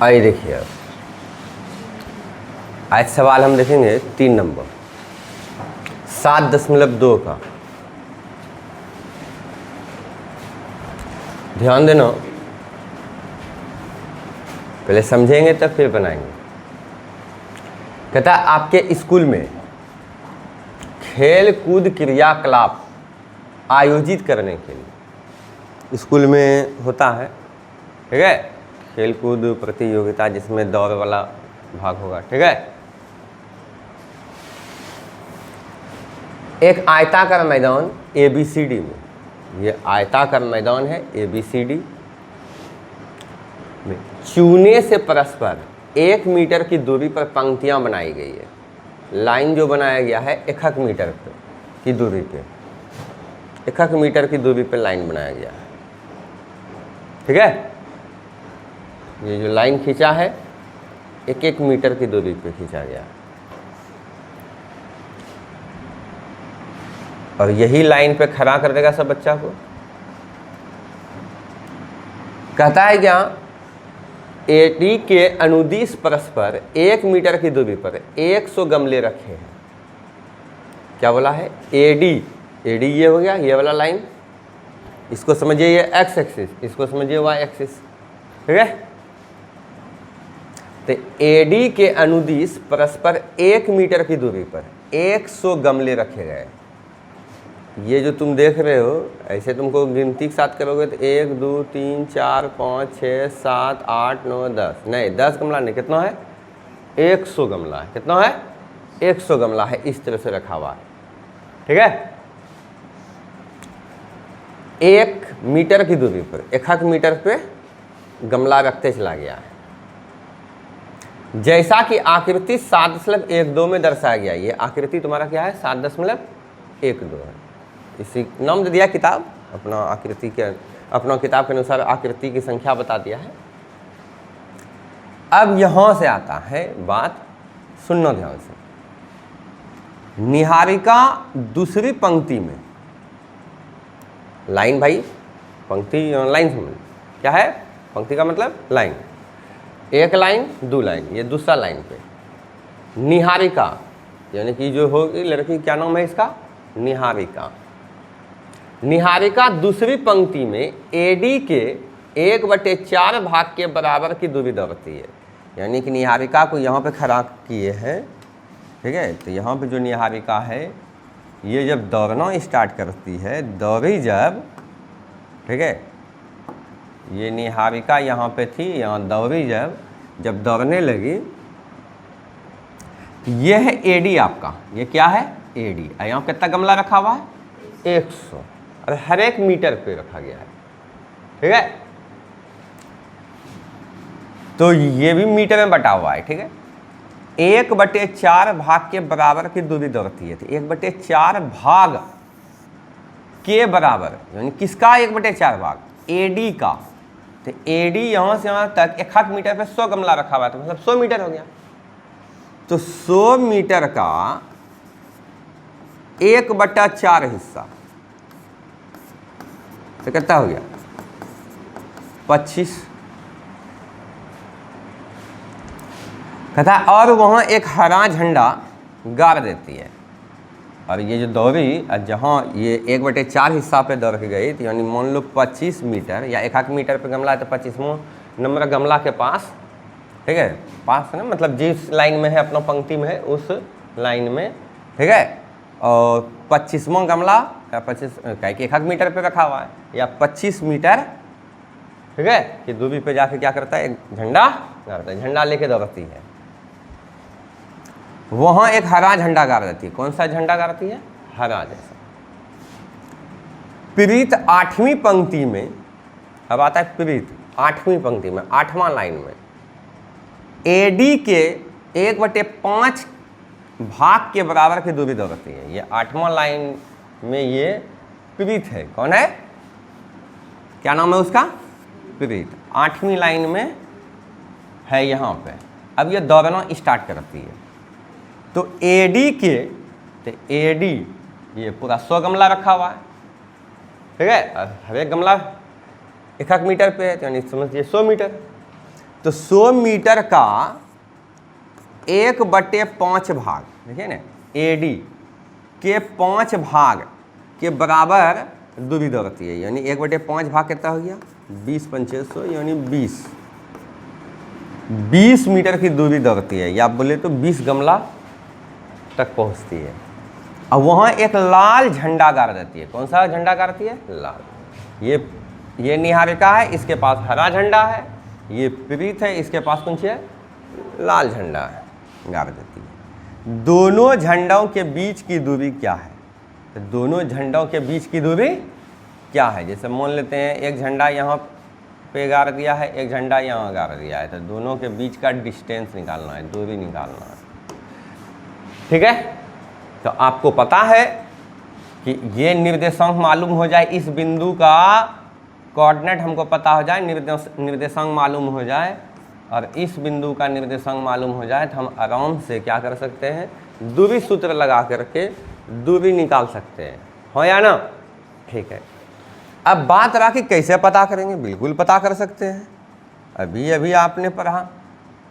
आइए देखिए, अब आज सवाल हम देखेंगे 3 नंबर 7.2 का। ध्यान देना, पहले समझेंगे तब फिर बनाएंगे। कहता है आपके स्कूल में खेल कूद क्रियाकलाप आयोजित करने के लिए, स्कूल में होता है, ठीक है, खेल कूद प्रतियोगिता जिसमें दौड़ वाला भाग होगा, ठीक है। एक आयताकार मैदान ABCD में, ये आयताकार मैदान है ABCD में चूने से परस्पर 1 मीटर की दूरी पर पंक्तियां बनाई गई है। लाइन जो बनाया गया है 1 मीटर की दूरी पे, 1 मीटर की दूरी पे लाइन बनाया गया है, ठीक है। ये जो लाइन खींचा है 1 मीटर की दूरी पे खींचा गया है, और यही लाइन पे खड़ा कर देगा सब बच्चा को। कहता है क्या, AD के अनुदिश परस्पर 1 मीटर की दूरी पर 100 गमले रखे हैं। क्या बोला है? AD ये हो गया, ये वाला लाइन, इसको समझिए ये X एक्सिस, इसको समझिए Y एक्सिस, ठीक है। तो AD के अनुदिश परस्पर 1 मीटर की दूरी पर 100 गमले रखे गए। ये जो तुम देख रहे हो, ऐसे तुमको गिनती के साथ करोगे तो 1 2 3 4 5 6 7 8 9 10, नहीं 10 गमला नहीं, कितना है? 100 गमला है। कितना है? 100 गमला है, इस तरह से रखा हुआ है, ठीक है। 1 मीटर की दूरी पर 1 मीटर पे गमला रखते चला गया है, जैसा कि आकृति 7.12 में दर्शाया गया। ये आकृति तुम्हारा क्या है? 7.12 है। इसी नाम दे दिया किताब, अपना आकृति के, अपना किताब के अनुसार आकृति की संख्या बता दिया है। अब यहां से आता है बात, सुनना ध्यान से। निहारिका दूसरी पंक्ति में, लाइन भाई, पंक्ति लाइन समझ, क्या है पंक्ति का मतलब? लाइन, 1 लाइन 2 लाइन, ये दूसरा लाइन पे निहारिका, यानी कि जो होगी लड़की, क्या नाम है इसका? निहारिका। निहारिका दूसरी पंक्ति में AD के 1/4 भाग के बराबर की दूरी दौड़ती है। यानी कि निहारिका को यहाँ पे खड़ा किए हैं, ठीक है। तो यहाँ पे जो निहारिका है, ये जब दौड़ना स्टार्ट करती है, दौड़ी जब, ठीक है, ये निहारिका यहाँ पे थी, यहाँ दौड़ी जब दौड़ने लगी, ये है AD आपका, ये क्या है? AD। यहाँ कितना गमला रखा हुआ है? 100, और हर 1 मीटर पे रखा गया है, ठीक है। तो ये भी मीटर में बटा हुआ है, ठीक है। 1/4 भाग के बराबर की दूरी दौड़ती है। तो 1/4 भाग के बराबर, यानी किसका 1/4 भाग? AD का। तो AD यहाँ से यहाँ तक 1 मीटर पे 100 गमला रखा हुआ है, तो मतलब 100 मीटर हो गया। तो 100 मीटर का 1/4 हिस्सा, तो कितना हो गया? 25। कहता है और वहाँ एक हरा झंडा गाड़ देती है। और ये जो दौड़ी, जहाँ ये 1/4 हिस्सा पे दौड़ के गई, तो यानी मान लो 25 मीटर या 1 मीटर पे गमला है, तो 25वां नंबर गमला के पास, ठीक है, पास है ना, मतलब जिस लाइन में है, अपना पंक्ति में है, उस लाइन में, ठीक है। और 25वां गमला या 25 क्या कि 1 मीटर पे रखा हुआ है, या 25 मीटर, ठीक है, कि दूरी पे जाके क्या करता है? झंडा गाड़ता है, झंडा लेके दौड़ती है। वहां एक हरा झंडा गाड़ देती है। कौन सा झंडा गाड़ती है? हरा जैसा। प्रीत 8वीं पंक्ति में, अब आता है प्रीत 8वीं पंक्ति में, 8वां लाइन में AD के 1/5 भाग के बराबर की दूरी दौड़ती है। ये 8वां लाइन में ये प्रीत है। कौन है? क्या नाम है उसका? प्रीत। 8वीं लाइन में है यहाँ पे। अब ये दौड़ना स्टार्ट करती है। तो AD के, तो AD ये पूरा 100 गमला रखा हुआ है, ठीक है, और हर एक गमला 1 मीटर पे है, तो यानी समझिए 100 मीटर। तो 100 मीटर का 1/5 भाग, देखिए ना, AD के 5 भाग के बराबर दूरी दौड़ती है, यानी 1/5 भाग कितना हो गया, 20/500 यानी 20 मीटर की दूरी दौड़ती है, या आप बोले तो 20 गमला तक पहुंचती है। अब वहाँ एक लाल झंडा गाड़ देती है। कौन सा झंडा गाड़ती है? लाल। ये निहारिका है, इसके पास हरा झंडा है। ये प्रीत है, इसके पास कौन सी है? लाल झंडा है, गाड़ देती है। दोनों झंडों के बीच की दूरी क्या है? तो दोनों झंडों के बीच की दूरी क्या है? जैसे मान लेते हैं एक झंडा यहाँ पे गाड़ दिया है, एक झंडा यहाँ गाड़ दिया है, तो दोनों के बीच का डिस्टेंस निकालना है, दूरी निकालना है। ठीक है, तो आपको पता है कि ये निर्देशांक मालूम हो जाए, इस बिंदु का कोऑर्डिनेट हमको पता हो जाए, निर्देशांक मालूम हो जाए, और इस बिंदु का निर्देशांक मालूम हो जाए, तो हम आराम से क्या कर सकते हैं? दूरी सूत्र लगा करके दूरी निकाल सकते हैं, हो या ना? ठीक है, अब बात रहा कि कैसे पता करेंगे। बिल्कुल पता कर सकते हैं, अभी अभी आपने पढ़ा।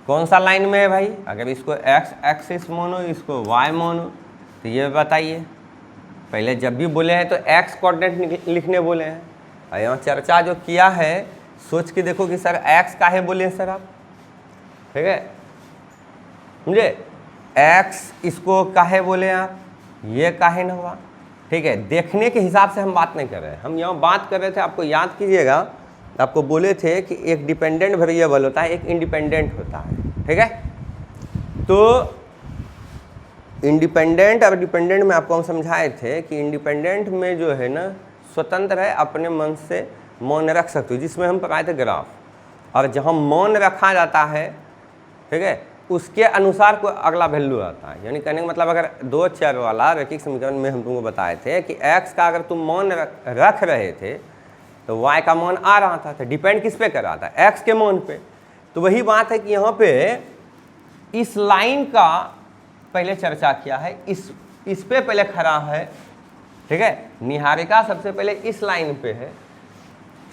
कौन सा लाइन में है भाई? अगर इसको x एक्सिस मानो, इसको y मानो, तो ये बताइए। पहले जब भी बोले हैं तो x कोऑर्डिनेट लिखने बोले हैं, और यहाँ चर्चा जो किया है सोच के देखो कि सर x काहे बोले हैं सर आप? ठीक है, समझे? x इसको काहे बोले आप, ये काहे न हुआ? ठीक है, देखने के हिसाब से हम बात नहीं कर रहे हैं, हम यहाँ बात कर रहे थे। आपको याद कीजिएगा, आपको बोले थे कि एक डिपेंडेंट वेरिएबल होता है, एक इंडिपेंडेंट होता है। ठीक है, तो इंडिपेंडेंट और डिपेंडेंट में आपको हम समझाए थे कि इंडिपेंडेंट में जो है ना स्वतंत्र है, अपने मन से मान रख सकते हो, जिसमें हम पढ़ाए थे ग्राफ। और जहाँ मान रखा जाता है, ठीक है, उसके अनुसार कोई अगला वैल्यू आता है। यानी कहने का मतलब, अगर 2 चर वाला रैखिक समीकरण में हम तुमको बताए थे कि x का अगर तुम मान रख रहे थे तो y का मान आ रहा था, तो डिपेंड किस पे कर रहा था? x के मान पे। तो वही बात है कि यहाँ पे इस लाइन का पहले चर्चा किया है, इस पे पहले खड़ा है। ठीक है, निहारिका सबसे पहले इस लाइन पे है।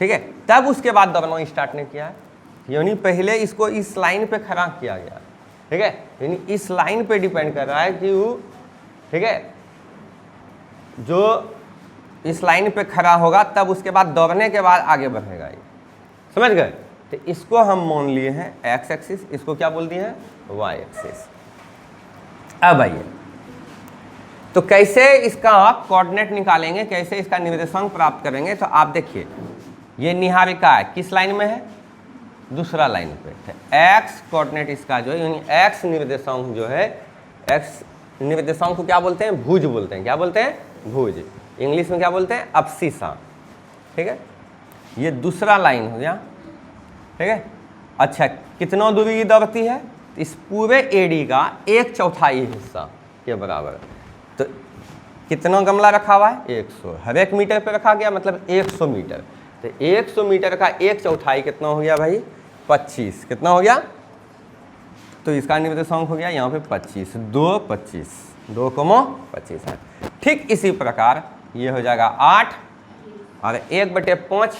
ठीक है, तब उसके बाद दौड़ना स्टार्ट नहीं किया है, यानी पहले इसको इस लाइन पे खड़ा किया गया। ठीक है, यानी इस लाइन पे डिपेंड कर रहा है कि वो, ठीक है, जो इस लाइन पे खड़ा होगा तब उसके बाद दौड़ने के बाद आगे बढ़ेगा। ये समझ गए? तो इसको हम मान लिए हैं x एक्सिस, इसको क्या बोल दिए हैं? y axis. अब आइए, तो कैसे इसका कोऑर्डिनेट निकालेंगे, कैसे इसका निर्देशांक प्राप्त करेंगे? तो आप देखिए, ये निहारिका है, किस लाइन में है? दूसरा लाइन पे। x कोऑर्डिनेट इसका जो है, यानी x निर्देशांक जो है, x निर्देशांक को क्या बोलते हैं? भुज बोलते हैं। क्या बोलते हैं? भुज। इंग्लिश में क्या बोलते हैं? अब्सिसा। ठीक है, ये दूसरा लाइन हो गया। ठीक है, अच्छा, कितना दूरी दौड़ती है? इस पूरे AD का 1/4 हिस्सा के बराबर। तो कितना गमला रखा हुआ है? 100। हर एक मीटर पे रखा गया, मतलब 100 मीटर। तो 100 मीटर का 1/4 कितना हो गया भाई? 25। कितना हो गया? तो इसका निर्देशांक हो गया यहाँ पे 25, 2 कमो 25 है। ठीक इसी प्रकार ये हो जाएगा 8, और 1/5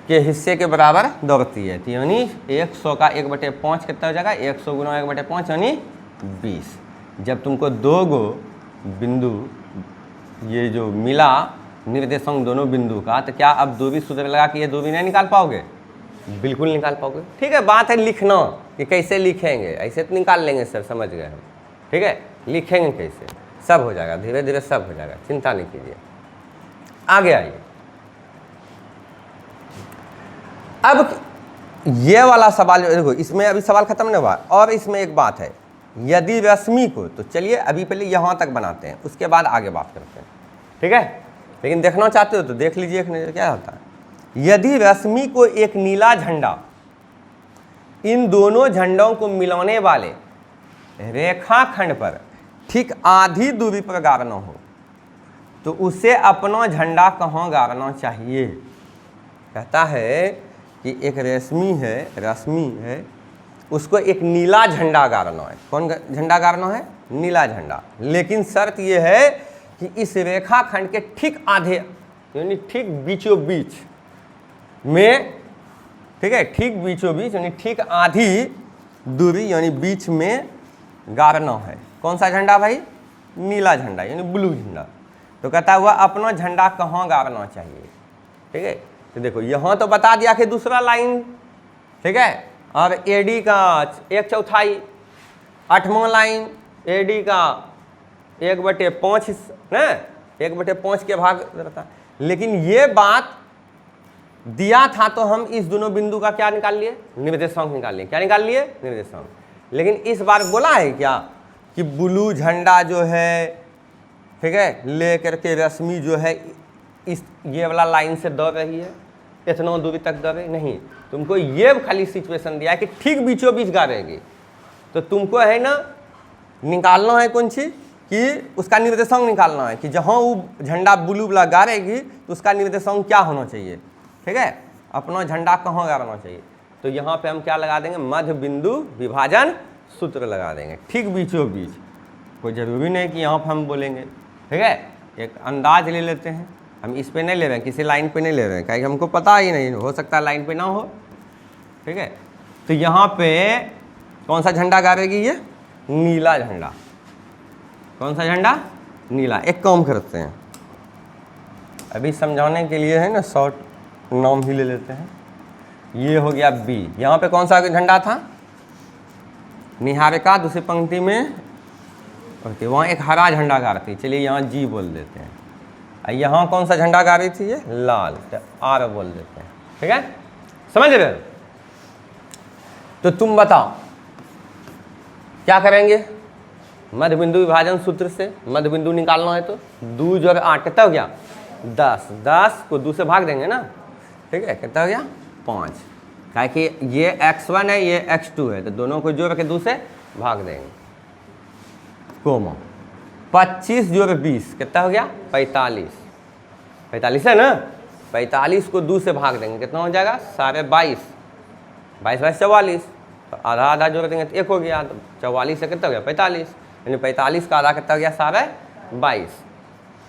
के हिस्से के बराबर दौड़ती है। तो यानी 100 का 1/5 कितना हो जाएगा? 100 गुना 1/5 यानी 20। जब तुमको 2 गो बिंदु ये जो मिला निर्देशांक दोनों बिंदु का, तो क्या अब दूरी सूत्र लगा के ये दूरी नहीं निकाल पाओगे? बिल्कुल निकाल पाओगे। ठीक है, बात है लिखना कि कैसे लिखेंगे। ऐसे तो निकाल लेंगे सर, समझ गए हम। ठीक है, लिखेंगे कैसे, सब हो जाएगा, धीरे धीरे सब हो जाएगा, चिंता नहीं कीजिए। आगे आइए, अब ये वाला सवाल देखो, इसमें अभी सवाल खत्म नहीं हुआ, और इसमें एक बात है, यदि रश्मि को, तो चलिए अभी पहले यहाँ तक बनाते हैं, उसके बाद आगे बात करते हैं। ठीक है, लेकिन देखना चाहते हो तो देख लीजिए क्या होता है। यदि रश्मि को एक नीला झंडा इन दोनों झंडों को मिलाने वाले रेखाखंड पर ठीक आधी दूरी पर गाड़ना हो, तो उसे अपना झंडा कहाँ गाड़ना चाहिए? कहता है कि एक रश्मि है, उसको एक नीला झंडा गाड़ना है। कौन झंडा गाड़ना है? नीला झंडा। लेकिन शर्त यह है कि इस रेखाखंड के ठीक आधे, यानी ठीक बीचों बीच में ठीक है, ठीक बीचों बीच यानी ठीक आधी दूरी यानी बीच में गाड़ना है। कौन सा झंडा भाई? नीला झंडा यानी ब्लू झंडा। तो कहता हुआ अपना झंडा कहाँ गाड़ना चाहिए। ठीक है, तो देखो यहाँ तो बता दिया कि दूसरा लाइन, ठीक है, और एडी का 1/4, 8वां लाइन एडी का 1/5 ना, 1/5 के भाग रहता। लेकिन ये बात दिया था तो हम इस दोनों बिंदु का क्या निकाल लिए? निर्देशांक निकाल लिए। क्या निकाल लिए? निर्देशांक। लेकिन इस बार बोला है क्या कि ब्लू झंडा जो है, ठीक है, लेकर के रश्मि जो है इस ये वाला लाइन से दौड़ रही है, इतना दूरी तक दौड़े नहीं। तुमको ये खाली सिचुएशन दिया है कि ठीक बीचों बीच गाड़ेगी। तो तुमको है ना निकालना है कौन चीज कि उसका निर्देशांक निकालना है कि जहाँ वो झंडा ब्लू वाला गाड़ेगी तो उसका निर्देशांक क्या होना चाहिए। ठीक है, अपना झंडा कहाँ गाड़ना चाहिए। तो यहाँ पे हम क्या लगा देंगे? मध्य बिंदु विभाजन सूत्र लगा देंगे, ठीक बीचों बीच। कोई ज़रूरी नहीं कि यहाँ पर हम बोलेंगे। ठीक है, एक अंदाज ले लेते हैं, हम इस पे नहीं ले रहे हैं, किसी लाइन पे नहीं ले रहे हैं, क्योंकि हमको पता ही नहीं, हो सकता है लाइन पे ना हो। ठीक है, तो यहाँ पे कौन सा झंडा गाड़ेगी? ये नीला झंडा। कौन सा झंडा? नीला। एक काम करते हैं, अभी समझाने के लिए है ना शॉर्ट नाम ही ले लेते हैं। ये हो गया बी। यहाँ पे कौन सा झंडा था? निहारिका दूसरी पंक्ति में, ओके, वहाँ एक हरा झंडा गाड़ती। चलिए यहाँ जी बोल देते हैं। यहाँ कौन सा झंडा गा रही थी? ये लाल, तो आर बोल देते हैं। ठीक है, समझ रहे? तो तुम बताओ क्या करेंगे? मध्य बिंदु विभाजन सूत्र से मध्य बिंदु निकालना है तो 2 जोड़ 8 कितना हो गया? 10। 10 को 2 से भाग देंगे ना। ठीक है, कितना हो गया? 5। क्या कि ये x1 है, ये x2 है, तो दोनों को जोड़ के 2 से भाग देंगे। कोमा 25 जोड़ 20 कितना हो गया? 45। 45 है ना, 45 को 2 से भाग देंगे, कितना हो जाएगा? 22.5। 22 44, तो आधा आधा जोड़ देंगे तो 1 हो गया। तो 44 से कितना हो गया? 45, यानी 45 का आधा कितना हो गया? 22.5।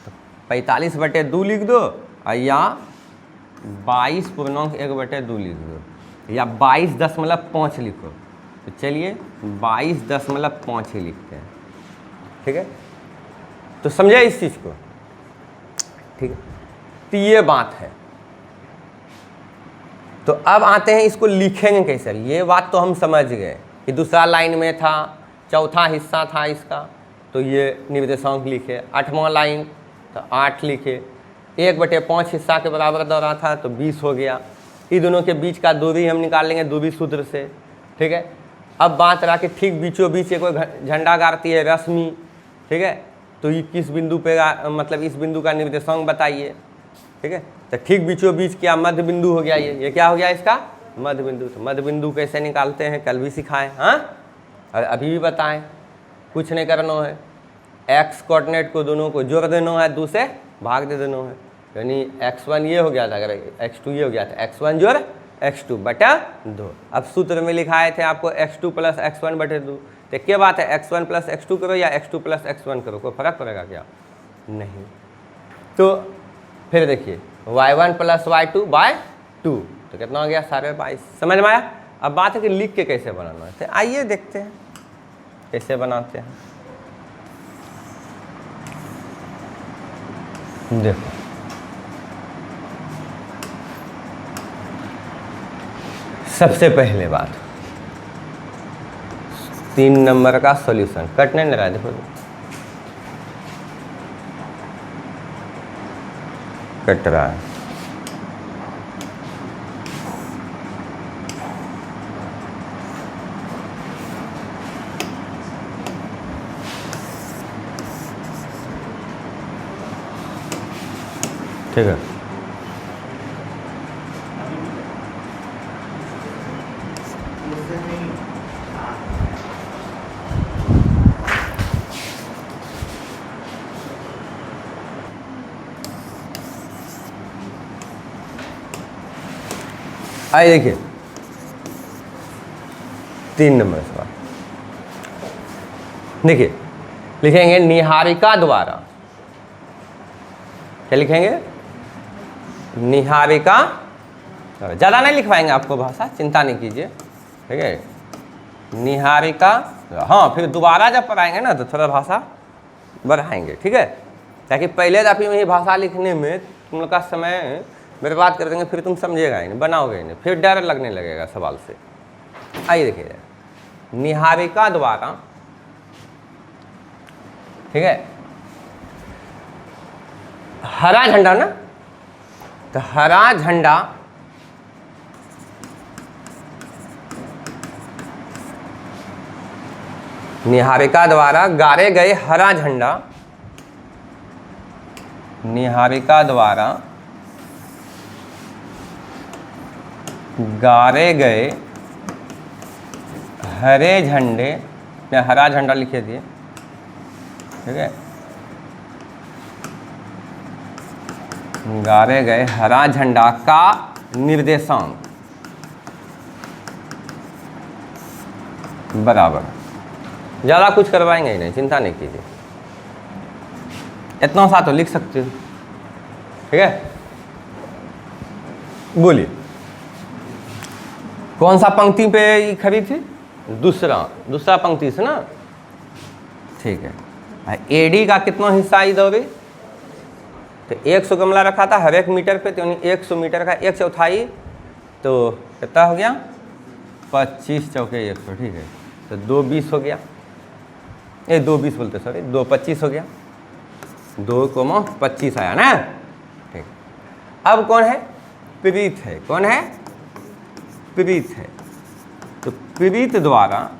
तो 45/2 लिख दो, या 22.1/2 लिख दो, या 22.5 लिखो। तो चलिए 22.5 ही लिखते हैं। ठीक है, तो समझे इस चीज़ को। ठीक है, तो ये बात है। तो अब आते हैं इसको लिखेंगे कैसे। ये बात तो हम समझ गए कि दूसरा लाइन में था, चौथा हिस्सा था इसका, तो ये निर्देशांक लिखे। 8वां लाइन तो 8 लिखे। 1/5 हिस्सा के बराबर दौरा था तो 20 हो गया। इन दोनों के बीच का दूरी हम निकाल लेंगे दूरी सूत्र से। ठीक है, अब बात रहा कि ठीक बीचों बीच एक झंडा गाड़ती है रश्मि। ठीक है, तो ये किस बिंदु पे मतलब इस बिंदु का निर्देशांक बताइए। ठीक है, तो ठीक बीचों बीच क्या? मध्य बिंदु हो गया। ये क्या हो गया इसका? मध्य बिंदु। तो मध्य बिंदु कैसे निकालते हैं कल भी सिखाएं, हाँ, और अभी भी बताएं। कुछ नहीं करना है, एक्स कोऑर्डिनेट को दोनों को जोड़ देना है, 2 से भाग दे देना है। यानी x1 ये हो गया था, अगर x2 ये हो गया था, x1 जोड़ x2/2। अब सूत्र में लिखाए थे आपको x2 + x1/2। तो क्या बात है, x1 + x2 करो या x2 + x1 करो, कोई फर्क पड़ेगा क्या? नहीं। तो फिर देखिए y1 + y2/2, तो कितना हो गया? 22.5। समझ में आया? अब बात है कि लिख के कैसे बनाना है। तो आइए देखते हैं कैसे बनाते हैं। देखो सबसे पहले बात 3 नंबर का सॉल्यूशन कटने नहीं रहा। देखो कट रहा है। ठीक है, आइए देखिए 3 नंबर सवाल। देखिए लिखेंगे निहारिका द्वारा, क्या लिखेंगे? निहारिका ज़्यादा नहीं लिखवाएंगे आपको भाषा, चिंता नहीं कीजिए, ठीक है। निहारिका, हाँ फिर दोबारा जब पढ़ाएंगे ना तो थोड़ा भाषा बढ़ाएंगे, ठीक है। ताकि पहले दफ़े में ही भाषा लिखने में तुम लोग का समय बर्बाद कर देंगे, फिर तुम समझेगा ही नहीं, बनाओगे ही नहीं, फिर डर लगने लगेगा सवाल से। आइए देखिए, निहारिका द्वारा, ठीक है, हरा झंडा ना, तो हरा झंडा निहारिका द्वारा गाड़े गए हरा झंडा, निहारिका द्वारा गाड़े गए हरे झंडे, या हरा झंडा लिखे दिए, ठीक है, गाड़े गए हरा झंडा का निर्देशांक बराबर, ज़्यादा कुछ करवाएंगे ही नहीं, चिंता नहीं कीजिए, इतना सा तो लिख सकते हो, ठीक है। बोलिए कौन सा पंक्ति पे खड़ी थी? दूसरा पंक्ति से ना, ठीक है। एडी का कितना हिस्सा इधर भी, तो 100 गमला रखा था हर एक मीटर पे, तो यानी 100 मीटर का 1/4, तो कितना हो गया? 25 चौके 100, ठीक है। तो 2 20 हो गया, 2 20 बोलते, सॉरी 2 25 हो गया, 2,25 आया ना, ठीक। अब कौन है? प्रीत है। कौन है? प्रीत है। तो प्रीत द्वारा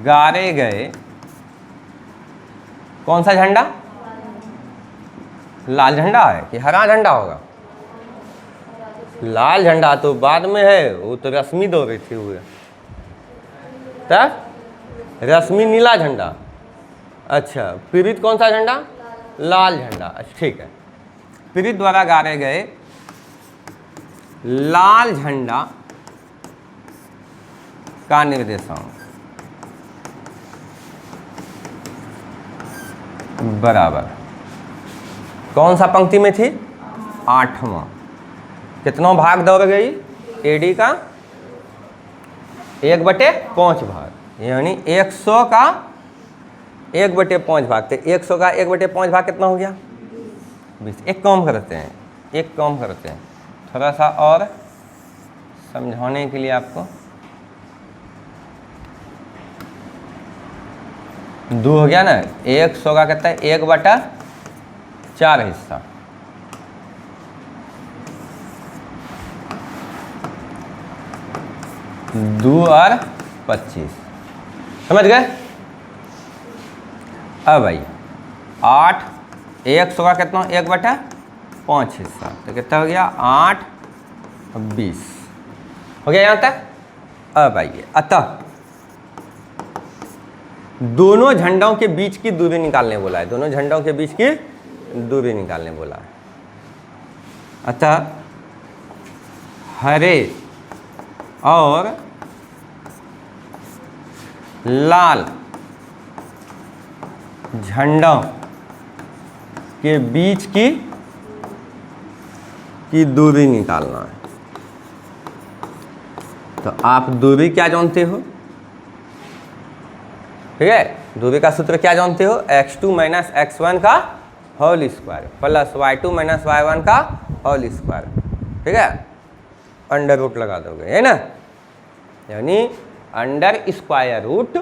गाड़े गए कौन सा झंडा? लाल झंडा है कि हरा झंडा होगा? लाल झंडा तो बाद में है, वो तो रश्मि दो रही थी हुए, तब रश्मि नीला झंडा। अच्छा, प्रीत कौन सा झंडा? लाल झंडा। अच्छा ठीक है, प्रीत द्वारा गाड़े गए लाल झंडा का निर्देशांक बराबर, कौन सा पंक्ति में थी? 8वां। कितना भाग दौड़ गई? एडी का 1/5 भाग, यानी 100 का 1/5 भाग। तो 100 का 1/5 भाग कितना हो गया? 20। एक काम करते हैं, थोड़ा सा और समझाने के लिए आपको 2 हो गया ना, 100 का कितना है? 1/4 हिस्सा, दो और 25, समझ गए? अब आइए 8, 100 का कितना? 1/5 हिस्सा, तो कितना हो गया? 8 और 20 हो गया यहाँ तक। अब आइए, अतः दोनों झंडों के बीच की दूरी निकालने बोला है, दोनों झंडों के बीच की दूरी निकालने बोला है। अतः हरे और लाल झंडों के बीच की दूरी निकालना है। तो आप दूरी क्या जानते हो? ठीक है, दूरी का सूत्र क्या जानते हो? x2 माइनस x1 का whole square plus y2 minus y1 का होल स्क्वायर, ठीक है। अंडर रूट लगा दोगे, है ना, यानी under square root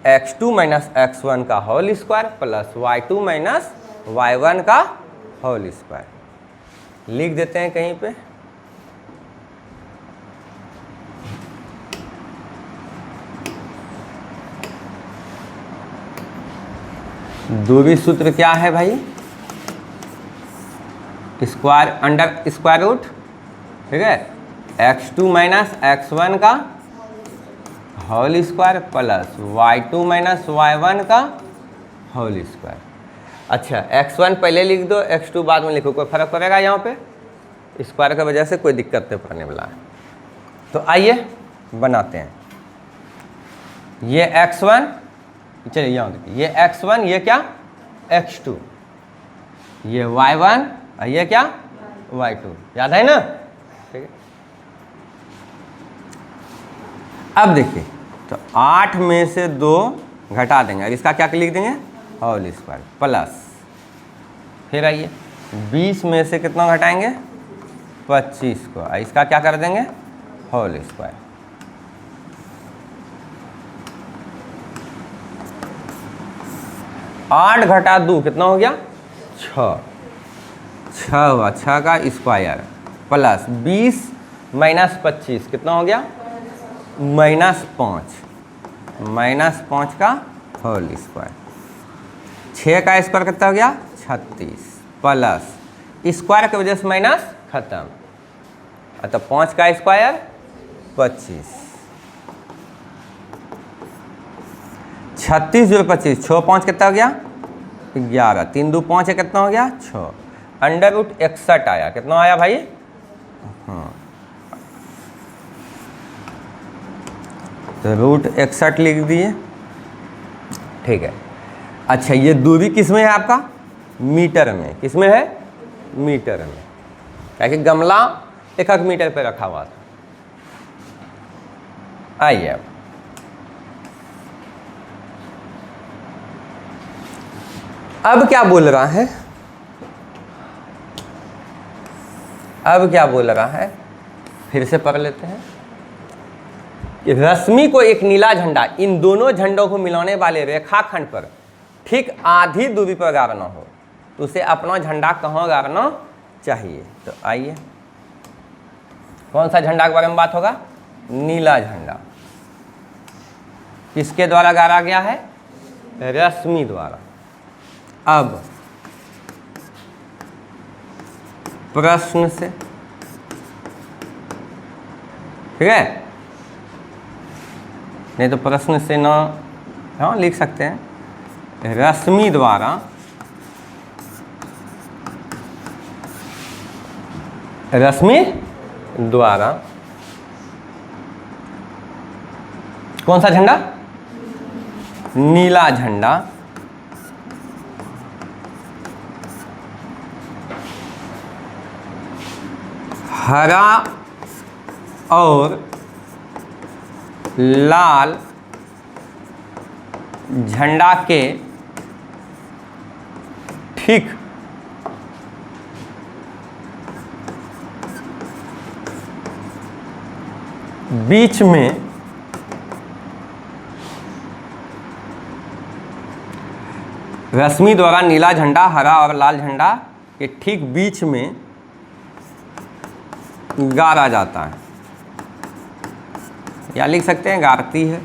x2 minus x1 का whole square plus y2 minus y1 का होल स्क्वायर। लिख देते हैं कहीं पे, दूरी सूत्र क्या है भाई? स्क्वायर अंडर स्क्वायर रूट, ठीक है, x2 माइनस x1 का whole square plus y2 minus y1 का होल स्क्वायर। अच्छा, x1 पहले लिख दो, x2 बाद में लिखो, कोई फर्क पड़ेगा यहाँ पे? स्क्वायर की वजह से कोई दिक्कत नहीं पड़ने वाला है। तो आइए बनाते हैं, ये x1, चलिए यहाँ देखिए, ये x1, ये क्या? x2, ये y1 और ये क्या? y2, याद है ना? ठीक है, अब देखिए तो 8 में से 2 घटा देंगे, अब इसका क्या लिख देंगे, होल स्क्वायर प्लस, फिर आइए 20 में से कितना घटाएंगे, 25 को, इसका क्या कर देंगे, होल स्क्वायर। 8 घटा 2 कितना हो गया, 6, 6 हुआ, 6 का स्क्वायर प्लस 20 माइनस 25 कितना हो गया, -5, -5 का होल स्क्वायर। 6 का स्क्वायर कितना हो गया, 36 प्लस स्क्वायर की वजह से माइनस खत्म, तो 5 का स्क्वायर 25, 36 जोड़ 25, 6 5 कितना हो गया, 11, 3 2 5 है, कितना हो गया, 6, √61 आया, कितना आया भाई, हाँ तो √61 लिख दिए। ठीक है, अच्छा ये दूरी किस में है आपका, मीटर में, किस में है, मीटर में, क्या कि गमला 1 मीटर पे रखा हुआ था। आइए अब क्या बोल रहा है, अब क्या बोल रहा है, फिर से पढ़ लेते हैं कि रश्मि को एक नीला झंडा इन दोनों झंडों को मिलाने वाले रेखाखंड पर ठीक आधी दूरी पर गाड़ना हो तो उसे अपना झंडा कहाँ गाड़ना चाहिए। तो आइए कौन सा झंडा के बारे में बात होगा, नीला झंडा, किसके द्वारा गाड़ा गया है, रश्मि द्वारा। अब प्रश्न से, ठीक है, नहीं तो प्रश्न से ना, हाँ लिख सकते हैं, रश्मि द्वारा कौन सा झंडा, नीला झंडा हरा और लाल झंडा के ठीक बीच में रश्मि द्वारा नीला झंडा हरा और लाल झंडा के ठीक बीच में गाड़ा जाता है, या लिख सकते हैं गाड़ती है।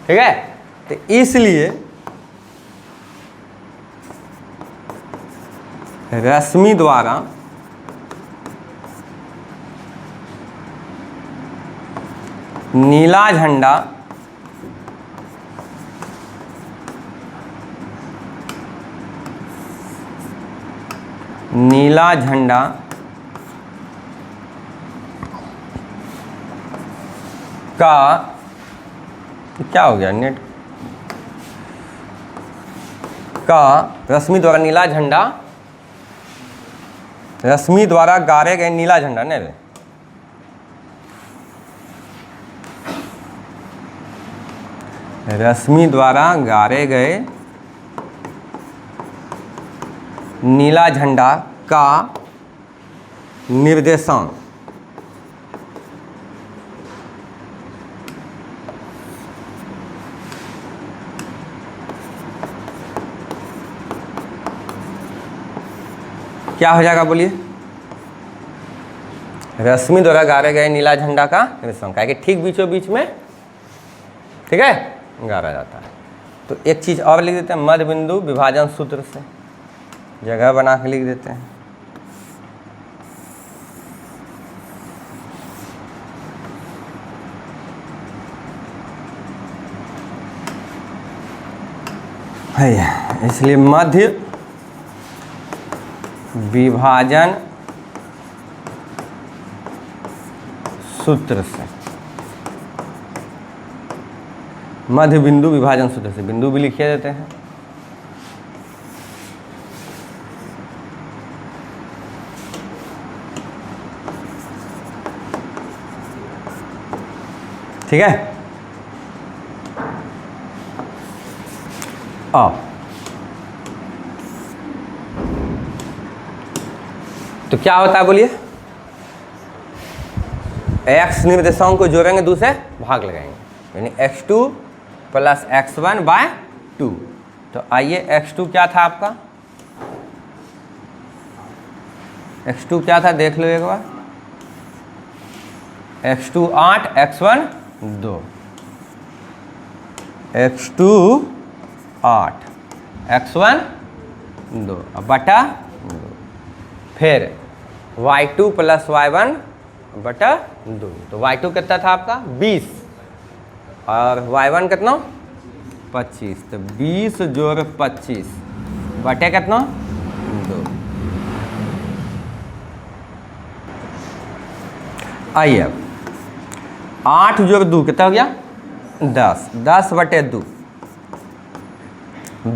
ठीक है, तो इसलिए रश्मि द्वारा नीला झंडा का क्या हो गया, नेट का रश्मि द्वारा नीला झंडा, रश्मि द्वारा गाड़े गए नीला झंडा नहीं रे, रश्मि द्वारा गाड़े गए नीला झंडा का निर्देशांक क्या हो जाएगा, बोलिए, रश्मि द्वारा गाड़े गए नीला झंडा का निर्देशांक है कि ठीक बीचों बीच में, ठीक है, गाड़ा जाता है। तो एक चीज़ और लिख देते हैं, मध्य बिंदु विभाजन सूत्र से जगह बना के लिख देते हैं। है इसलिए मध्य विभाजन सूत्र से, मध्य बिंदु विभाजन सूत्र से, बिंदु भी लिखे देते हैं। ठीक है। तो क्या होता है बोलिए, x निर्देशांक को जोड़ेंगे, दूसरे भाग लगाएंगे, यानी x2 प्लस x1 बाय 2। तो आइए x2 क्या था आपका, x2 क्या था देख लो एक बार, x2 8, x1 2, x2 8, x1 2 बटा 2, फिर y2 प्लस y1 बटा 2। तो y2 कितना था आपका 20 और y1 कितना 25, तो 20 जोड़ 25 बटे कितना 2। आइए अब 8 जोड़ 2 कितना हो गया 10, 10 बटे 2,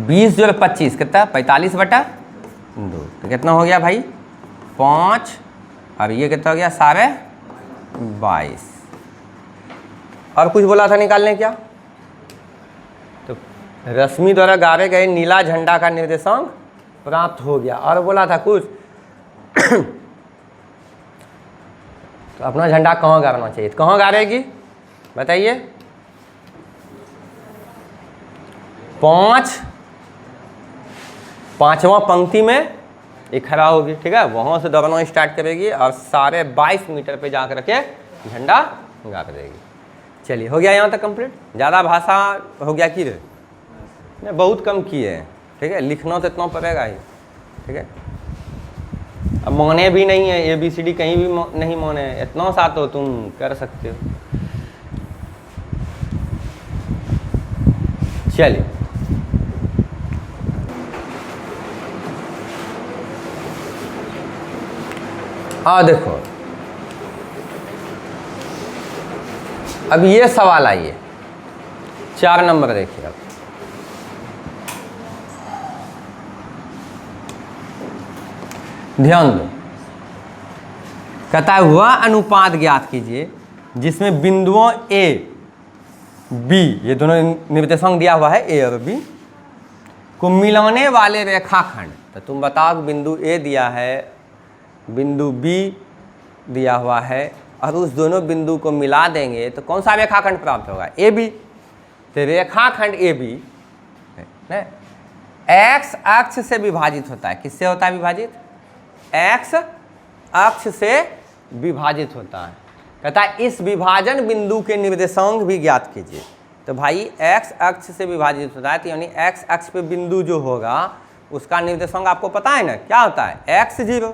20 जोड़ 25 कितना 45 बटा 2। तो कितना हो गया भाई 5, और ये कितना हो गया 22.5। और कुछ बोला था निकालने क्या, तो रश्मि द्वारा गाड़े गए नीला झंडा का निर्देशांक प्राप्त हो गया। और बोला था कुछ तो अपना झंडा कहाँ गाड़ना चाहिए, तो कहाँ गाड़ेगी बताइए, 5वां पंक्ति में ये खड़ा होगी, ठीक है, वहाँ से दौड़ना स्टार्ट करेगी और 22.5 मीटर पे जा कर के झंडा गाड़ देगी। चलिए हो गया यहाँ तक कंप्लीट। ज़्यादा भाषा हो गया कि नहीं, बहुत कम किए हैं, ठीक है, लिखना तो इतना पड़ेगा ही, ठीक है। अब माने भी नहीं है, ABCD कहीं भी नहीं माने, इतना सा तो तुम कर सकते हो। चलिए देखो अब ये सवाल आइए 4 नंबर देखिए। अब ध्यान दो, कहता है वह अनुपात ज्ञात कीजिए जिसमें बिंदुओं A B, ये दोनों निर्देशांक दिया हुआ है A और B, को मिलाने वाले रेखाखंड। तो तुम बताओ कि बिंदु A दिया है, बिंदु B दिया हुआ है, और उस दोनों बिंदु को मिला देंगे तो कौन सा रेखाखंड प्राप्त होगा AB। तो रेखाखंड AB x अक्ष से विभाजित होता है, किससे होता है विभाजित, x अक्ष से विभाजित होता है। कहता है इस विभाजन बिंदु के निर्देशांक भी ज्ञात कीजिए। तो भाई x अक्ष से विभाजित होता है, तो यानी x अक्ष पे बिंदु जो होगा उसका निर्देशांक आपको पता है ना, क्या होता है x0।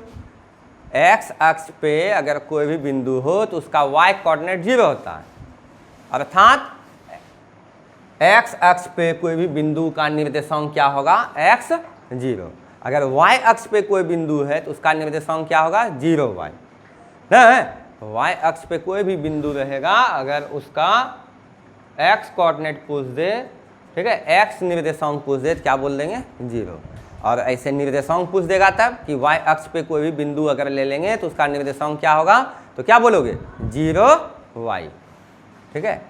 x अक्ष पे अगर कोई भी बिंदु हो तो उसका y कोऑर्डिनेट 0 होता है, अर्थात x अक्ष पे कोई भी बिंदु का निर्देशांक क्या होगा x0। अगर y अक्ष पे कोई बिंदु है तो उसका निर्देशांक क्या होगा 0y। नहीं, y अक्ष पे कोई भी बिंदु रहेगा अगर उसका x कोऑर्डिनेट पूछ दे, ठीक है, x निर्देशांक पूछ दे तो क्या बोल देंगे 0। और ऐसे निर्देशांक पूछ देगा तब कि y अक्ष पे कोई भी बिंदु अगर ले लेंगे तो उसका निर्देशांक क्या होगा, तो क्या बोलोगे 0y, ठीक है।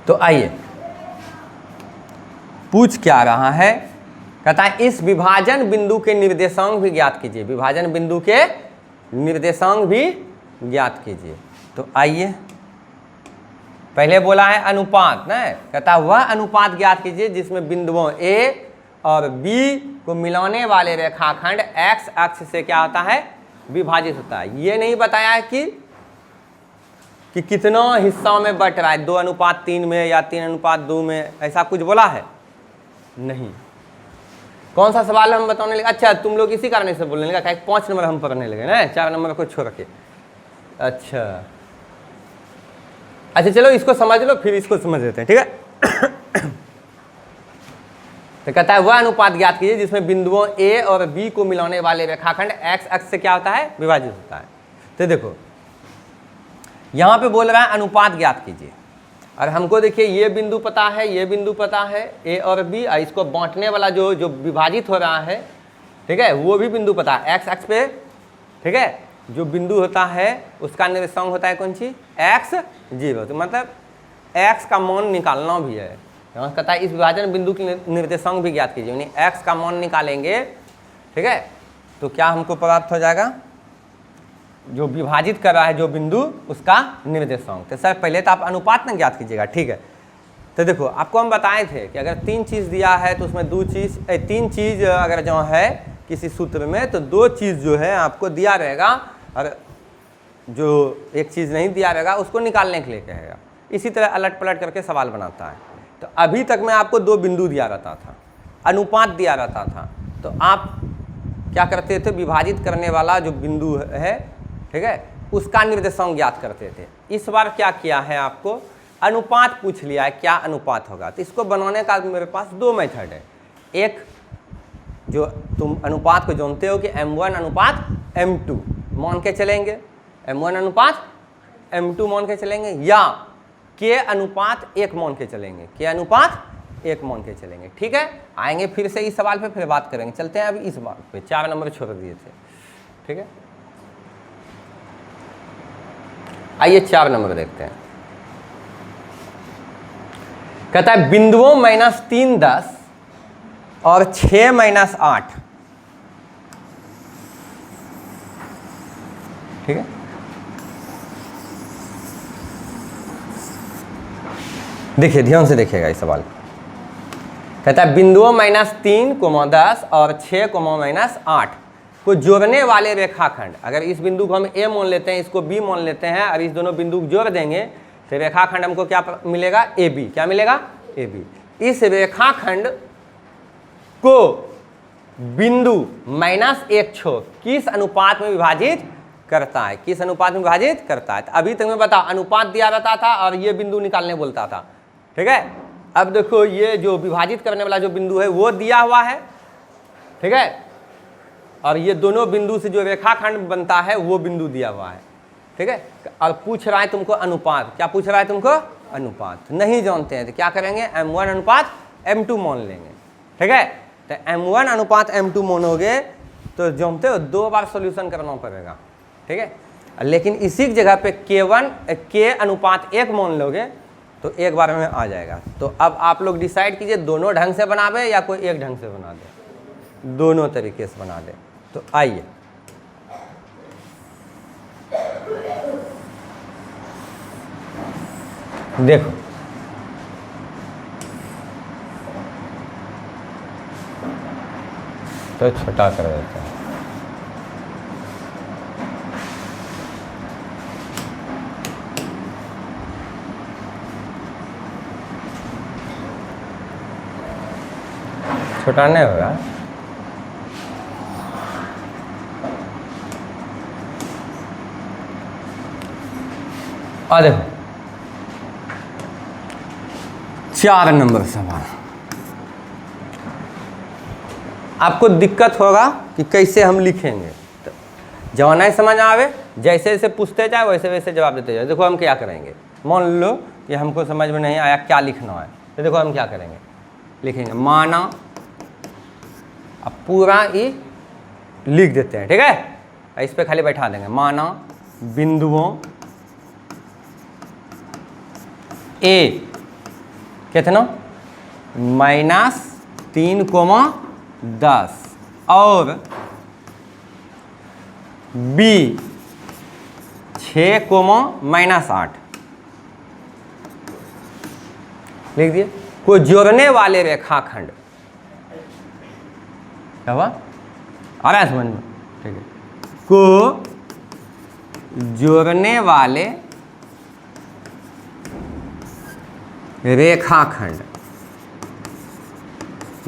तो आइए पूछ क्या रहा है, कहता है इस विभाजन बिंदु के निर्देशांक भी ज्ञात कीजिए, विभाजन बिंदु के निर्देशांक भी ज्ञात कीजिए। तो आइए पहले बोला है अनुपात, ना कहता है वह अनुपात ज्ञात कीजिए जिसमें बिंदुओं A और B को मिलाने वाले रेखाखंड x अक्ष से क्या होता है विभाजित होता है। ये नहीं बताया है कि कितना हिस्सा में बट रहा है, 2:3 में या 3:2 में, ऐसा कुछ बोला है नहीं। कौन सा सवाल हम बताने लगे, अच्छा तुम लोग इसी कारण से बोलने लगा, 5 नंबर हम पढ़ने लगे ना, 4 नंबर को छोड़ के। अच्छा चलो इसको समझ लो फिर इसको समझ लेते हैं, ठीक है। तो कहता है वह अनुपात ज्ञात कीजिए जिसमें बिंदुओं A और B को मिलाने वाले रेखाखंड x अक्ष से क्या होता है विभाजित होता है। तो देखो यहाँ पे बोल रहा है अनुपात ज्ञात कीजिए, और हमको देखिए ये बिंदु पता है, ये बिंदु पता है A और B, और इसको बांटने वाला जो विभाजित हो रहा है, ठीक है, वो भी बिंदु पता है x अक्ष पे, ठीक है। जो बिंदु होता है उसका निर्देशांक होता है कौन सी, x0। तो मतलब x का मान निकालना भी है। यहाँ कहता है इस विभाजन बिंदु की निर्देशांक भी ज्ञात कीजिए, यानी x का मान निकालेंगे, ठीक है, तो क्या हमको प्राप्त हो जाएगा, जो विभाजित कर रहा है जो बिंदु उसका निर्देशांक। तो सर पहले तो आप अनुपात न ज्ञात कीजिएगा, ठीक है। तो देखो आपको हम बताए थे कि अगर 3 चीज़ दिया है तो उसमें 3 चीज़ अगर जो है किसी सूत्र में, तो 2 चीज़ जो है आपको दिया रहेगा और जो एक चीज़ नहीं दिया रहेगा उसको निकालने के लिए कहेगा। इसी तरह अलट पलट करके सवाल बनाता है। तो अभी तक मैं आपको 2 बिंदु दिया रहता था, अनुपात दिया रहता था, तो आप क्या करते थे, विभाजित करने वाला जो बिंदु है, ठीक है, उसका निर्देशांक ज्ञात करते थे। इस बार क्या किया है, आपको अनुपात पूछ लिया है, क्या अनुपात होगा। तो इसको बनाने का मेरे पास 2 मेथड है। एक जो तुम अनुपात को जानते हो कि m1 अनुपात m2 मान के चलेंगे, m1 अनुपात m2 मान के चलेंगे, या k अनुपात 1 मान के चलेंगे, k अनुपात 1 मान के चलेंगे, ठीक है। आएंगे फिर से इस सवाल पे, फिर बात करेंगे। चलते हैं अभी इस बात पे, 4 नंबर छोड़ दिए थे, ठीक है। आइए 4 नंबर देखते हैं। कहता है बिंदुओं -3 10 और 6 -8, ठीक है। देखिए ध्यान से देखिएगा इस सवाल। कहता है बिंदुओं -3, 10 और 6, -8 को जोड़ने वाले रेखाखंड, अगर इस बिंदु को हम A मान लेते हैं, इसको B मान लेते हैं, और इस दोनों बिंदु को जोड़ देंगे तो रेखाखंड हमको क्या मिलेगा, AB। क्या मिलेगा, AB। इस रेखाखंड को बिंदु -1 छोर किस अनुपात में विभाजित करता है, किस अनुपात में विभाजित करता है। तो अभी तक मैं बताओ अनुपात दिया रहता था और ये बिंदु निकालने बोलता था, ठीक है। अब देखो ये जो विभाजित करने वाला जो बिंदु है वो दिया हुआ है, ठीक है, और ये दोनों बिंदु से जो रेखाखंड बनता है वो बिंदु दिया हुआ है, ठीक है। और पूछ रहा है तुमको अनुपात, क्या पूछ रहा है तुमको, अनुपात। नहीं जानते हैं तो क्या करेंगे, m1 अनुपात m2 मान लेंगे, ठीक है। तो m1 अनुपात m2 मानोगे तो जानते हो 2 बार सॉल्यूशन करना पड़ेगा, ठीक है। लेकिन इसी जगह पे k अनुपात 1 मान लोगे तो एक बार में आ जाएगा। तो अब आप लोग डिसाइड कीजिए दोनों ढंग से बनावे या कोई एक ढंग से बना दे, दोनों तरीके से बना दे। तो आइए देखो, तो छोटा कर देते हैं। छोटा नहीं होगा, और देखो 4 नंबर सवाल। आपको दिक्कत होगा कि कैसे हम लिखेंगे, तो जब नहीं समझ आवे जैसे जैसे पूछते जाए वैसे वैसे जवाब देते जाए। देखो हम क्या करेंगे, मान लो कि हमको समझ में नहीं आया क्या लिखना है, तो देखो हम क्या करेंगे, लिखेंगे माना, अब पूरा ही लिख देते हैं, ठीक है। इस पे खाली बैठा देंगे, माना बिंदुओं A कितना -3, 10 और B 6, -8 लिख दिए। को जोड़ने वाले रेखाखंड, क्या हुआ, आ रहा है समझ में, ठीक है। को जोड़ने वाले रेखाखंड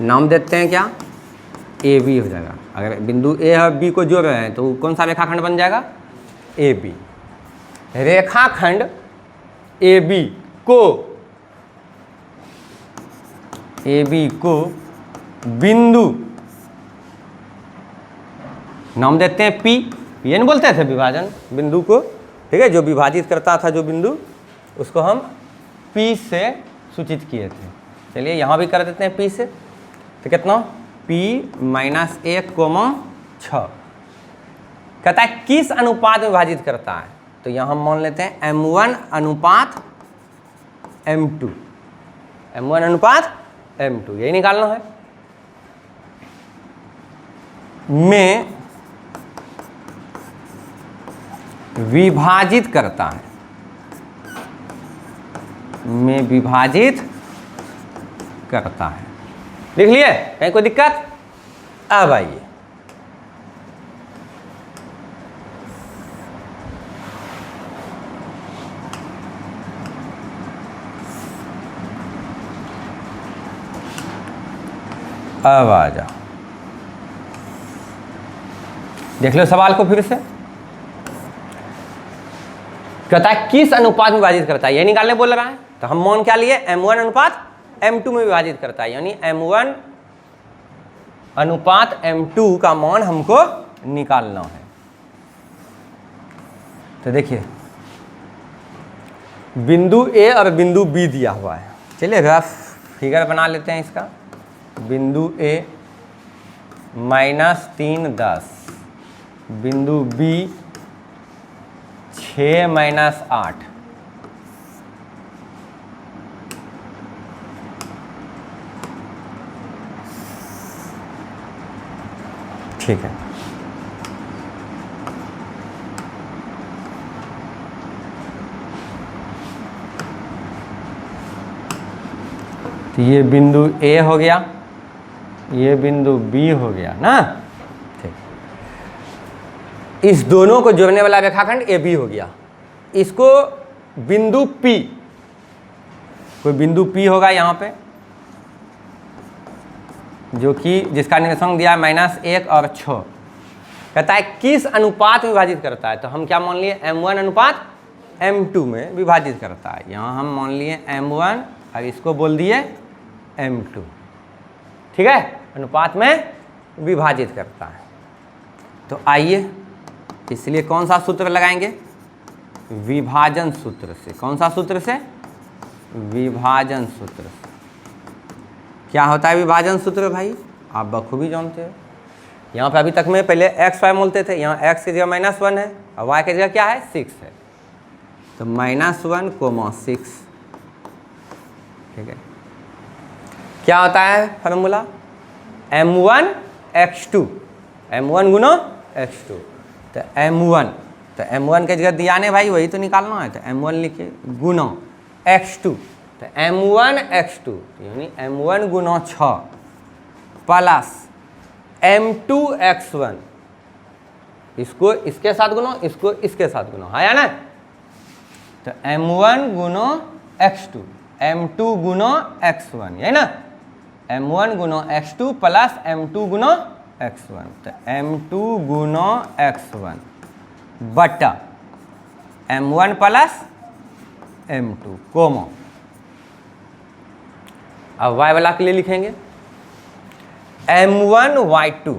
नाम देते हैं क्या, ए बी हो जाएगा। अगर बिंदु ए और बी को जोड़ रहे हैं तो कौन सा रेखाखंड बन जाएगा, ए बी। रेखाखंड ए बी को बिंदु नाम देते हैं पी, ये नहीं बोलते थे विभाजन बिंदु को, ठीक है। जो विभाजित करता था जो बिंदु उसको हम पी से सूचित किए थे। चलिए यहाँ भी कर देते हैं पी से, तो कितना P -1, 6, कहता है किस अनुपात में विभाजित करता है, तो यहां हम मान लेते हैं m1 अनुपात m2, m1 अनुपात m2 यही निकालना है। में विभाजित करता है, में विभाजित करता है। लिख लिए, कहीं कोई दिक्कत? अब आइए अब आ जाओ, देख लो सवाल को फिर से। कहता है किस अनुपात में विभाजित करता है, ये निकालने बोल रहा है। तो हम मान क्या लिए, m1 अनुपात m2 में विभाजित करता है, यानी m1 अनुपात m2 का मान हमको निकालना है। तो देखिए बिंदु A और बिंदु B दिया हुआ है। चलिए ग्राफ फिगर बना लेते हैं इसका। बिंदु A -3 10, बिंदु B 6 - 8, ठीक है। तो ये बिंदु A हो गया, ये बिंदु B हो गया ना, ठीक। इस दोनों को जोड़ने वाला रेखाखंड AB हो गया। इसको बिंदु P, कोई बिंदु P होगा यहाँ पे, जो कि जिसका निर्देशांक दिया है -1 और 6। कहता है किस अनुपात में विभाजित करता है, तो हम क्या मान लिए, m1 अनुपात m2 में विभाजित करता है। यहाँ हम मान लिए m1 और इसको बोल दिए m2, ठीक है, अनुपात में विभाजित करता है। तो आइए इसलिए कौन सा सूत्र लगाएंगे, विभाजन सूत्र से। कौन सा सूत्र से, विभाजन सूत्र से। क्या होता है विभाजन सूत्र भाई, आप बखूबी जानते हो। यहाँ पे अभी तक में पहले x y बोलते थे, यहाँ x की जगह -1 है और y की जगह क्या है, 6 है। तो -1, 6, ठीक है। क्या होता है फार्मूला, m1 x2, m1 गुना x2। तो m1, तो m1 के जगह दिया नहीं भाई, वही तो निकालना है। तो m1 लिखिए गुना x2, तो m1 x2 यानी m1 गुना 6 प्लस m2 x1, इसको इसके साथ गुना, इसको इसके साथ गुना, है या ना। तो m1 गुना x2, m2 गुना x1, है ना, m1 गुना x2 प्लस m2 गुना x1। तो m2 गुना x1 बटा m1 प्लस m2 कोमा। अब y वाला के लिए लिखेंगे m1 y2,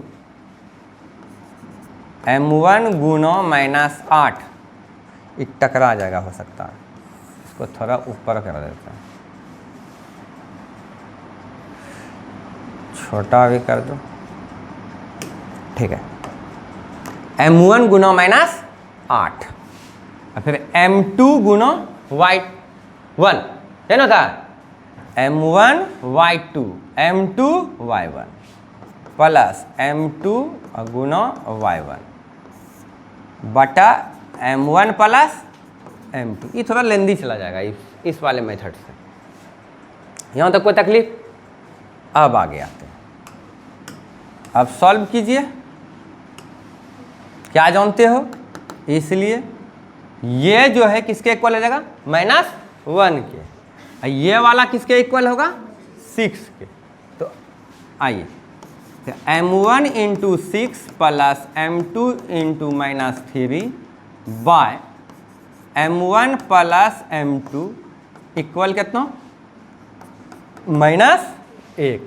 m1 गुना -8, ये टकरा जाएगा, हो सकता है इसको थोड़ा ऊपर कर देते हैं, छोटा भी कर दो, ठीक है। m1 गुना -8 और फिर m2 गुना y1, है ना था, m1 y2, m2 y1 plus m2 गुना y1 बटा m1 प्लस m2। ये थोड़ा लेंदी चला जाएगा इस वाले मेथड से। यहाँ तक कोई तकलीफ? अब आगे आते हैं, अब सॉल्व कीजिए। क्या जानते हो, इसलिए ये जो है किसके इक्वल हो जाएगा, -1 के, और ये वाला किसके इक्वल होगा, 6 के। तो आइए, तो m1 into 6 plus m2 into -3 by m1 plus m2 equal कितना, -1।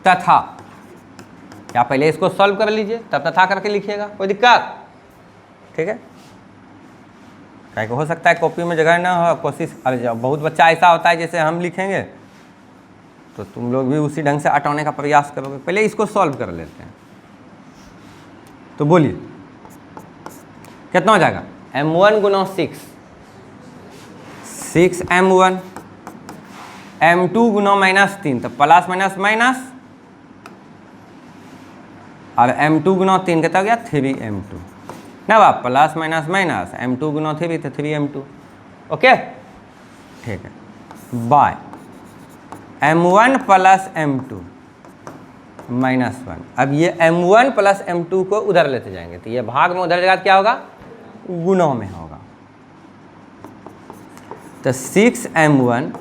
तथा, क्या पहले इसको सॉल्व कर लीजिए तब तथा करके लिखिएगा, कोई दिक्कत, ठीक है। क्या हो सकता है कॉपी में जगह ना हो, कोशिश, अरे बहुत बच्चा ऐसा होता है जैसे हम लिखेंगे तो तुम लोग भी उसी ढंग से हटाने का प्रयास करोगे। पहले इसको सॉल्व कर लेते हैं। तो बोलिए कितना हो जाएगा, m1 गुना 6m1, m2 गुना -3, तो प्लस माइनस माइनस, और m2 गुना 3 कितना हो गया 3m2 ना बाप, प्लस माइनस माइनस, m2 गुना 3 तो 3m2। ओके ठीक है, बाय m1 प्लस m2 -1। अब ये m1 प्लस m2 को उधर लेते जाएंगे, तो ये भाग में उधर जगह क्या होगा, गुणों में होगा। तो 6m1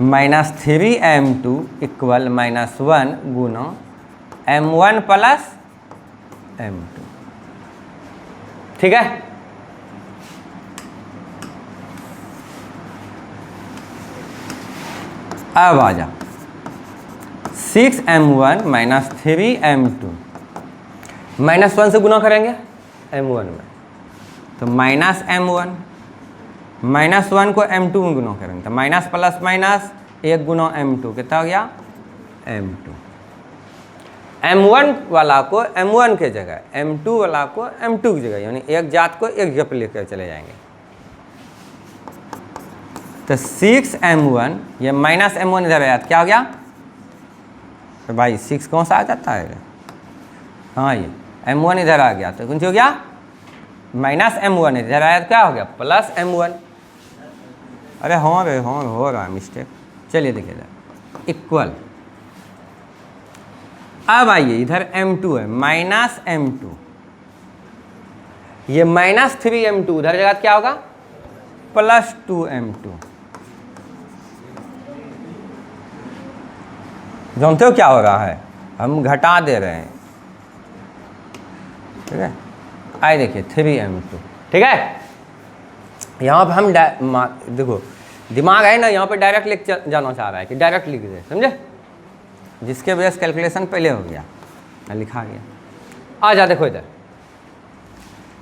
-3m2 इक्वल -1 गुना m1 प्लस m2। ठीक है, अब आ जा 6m1 -3m2 -1 से गुना करेंगे m1 में, तो -m1 -1 को m2 में गुना करेंगे, तो माइनस प्लस माइनस 1 गुना m2 कितना हो गया m2। m1 वाला को m1 के जगह, m2 वाला को m2 की जगह, यानी एक जात को एक जगह पे लेकर चले जाएंगे। तो 6m1 ये -m1 इधर आया, क्या हो गया, तो भाई 6 कौन सा आ जाता है, हाँ ये m1 इधर आ गया, तो कौन सी हो गया -m1 इधर आया, तो क्या हो गया प्लस m1। अरे हाँ रे हाँ, हो रहा है मिस्टेक। चलिए देखिए इधर इक्वल, अब आइए इधर m2 है -m2, ये -3m2 उधर जगह क्या होगा +2m2। जानते हो क्या हो रहा है, हम घटा दे रहे हैं, ठीक है। आइए देखिए 3m2, ठीक है। यहाँ पे हम देखो दिमाग है ना, यहाँ पे डायरेक्ट लिख जाना चाह रहा है कि डायरेक्ट लिख दे, समझे, जिसके वजह से कैलकुलेशन पहले हो गया, लिखा गया। आ जा देखो इधर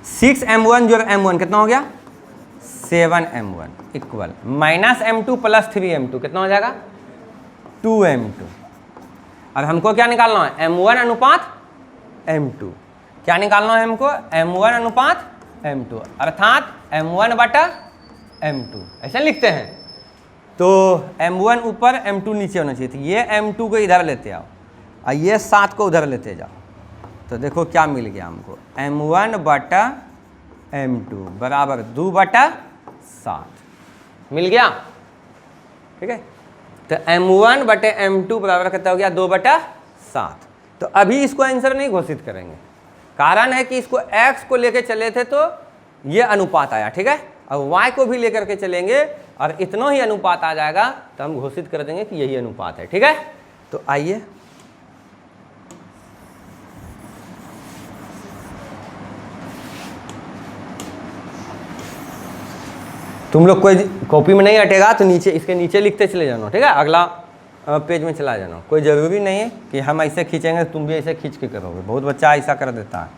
6m1 जो m1 कितना हो गया 7m1 इक्वल -m2 + 3m2 कितना हो जाएगा 2m2। और हमको क्या निकालना है m1 अनुपात m2, क्या निकालना है हमको m1 अनुपात m2, अर्थात m1 बटा m2, ऐसा लिखते हैं। तो m1 ऊपर m2 नीचे होना चाहिए, तो ये m2 को इधर लेते आओ और ये 7 को उधर लेते जाओ, तो देखो क्या मिल गया हमको m1 बटा m2 बराबर 2/7 मिल गया, ठीक है। तो m1 बटे m2 बराबर कितना हो गया 2/7। तो अभी इसको आंसर नहीं घोषित करेंगे, कारण है कि इसको x को लेकर चले थे तो ये अनुपात आया, ठीक है। अब y को भी लेकर के चलेंगे और इतना ही अनुपात आ जाएगा तो हम घोषित कर देंगे कि यही अनुपात है, ठीक है। तो आइए तुम लोग कोई कॉपी में नहीं हटेगा तो नीचे इसके नीचे लिखते चले जाना, ठीक है। अगला पेज में चला जाना, कोई ज़रूरी नहीं है कि हम ऐसे खींचेंगे तुम भी ऐसे खींच के करोगे, बहुत बच्चा ऐसा कर देता है।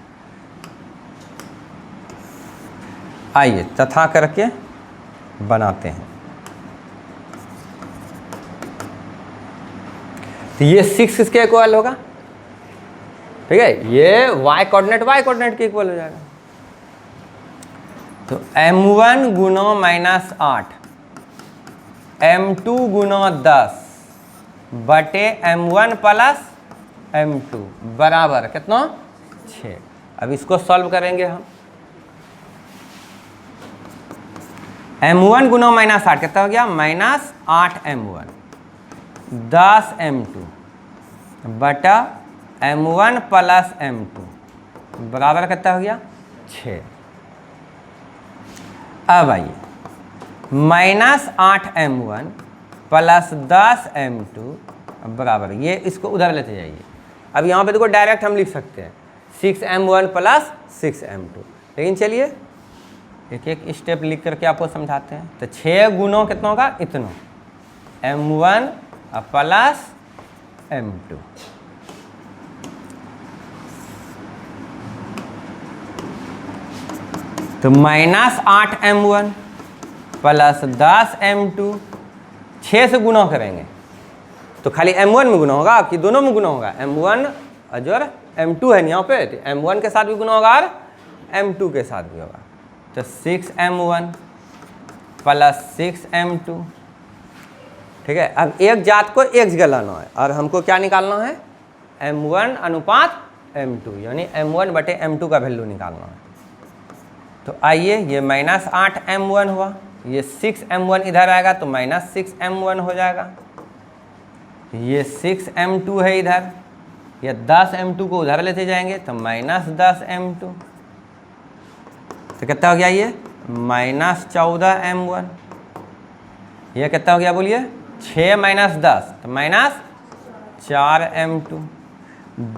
आइए तथा करके बनाते हैं। तो ये 6 किसके इक्वल होगा, ठीक है, ये y कोऑर्डिनेट के इक्वल हो जाएगा। तो m1 गुना -8 m2 गुना 10 बटे m1 प्लस m2 बराबर कितना 6। अब इसको सॉल्व करेंगे हम, m1 गुना -8 कितना हो गया -8m1 10m2 बटा m1 प्लस m2 बराबर कितना हो गया 6। अब आइए -8m1 प्लस 10m2 बराबर, ये इसको उधर लेते जाइए। अब यहाँ पे देखो डायरेक्ट हम लिख सकते हैं 6m1 प्लस 6m2, लेकिन चलिए एक एक स्टेप लिख करके आपको समझाते हैं। तो 6 गुना कितना होगा इतना m1 प्लस m2, तो -8m1 प्लस 10m2 6 से गुना करेंगे तो खाली m1 में गुना होगा कि दोनों में गुना होगा, m1 और जो m2 है यहाँ पे, तो m1 के साथ भी गुना होगा और m2 के साथ भी होगा। तो 6m1 प्लस 6m2, ठीक है। अब एक जात को एक जगह लाना है और हमको क्या निकालना है, m1 अनुपात m2, यानी m1 बटे m2 का वैल्यू निकालना है। तो आइए, ये -8m1 हुआ, ये 6m1 इधर आएगा तो -6m1 हो जाएगा, ये 6m2 है इधर, ये 10m2 को उधर लेते जाएंगे तो -10m2, तो कितना हो गया ये -14m1, ये कितना हो गया बोलिए, 6 - 10 तो -4m2।